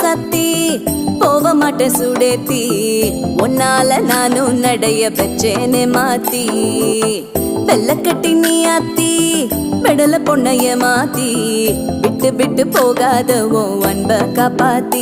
சத்தி போக மாட்டேன் சுடேத்தி உன்னால நானும் நடைய பெற்றேனே மாத்தி வெள்ள கட்டி நீ ஆத்தி பெடல பொண்ணைய மாத்தி விட்டு விட்டு போகாத உன் அன்ப காப்பாத்தி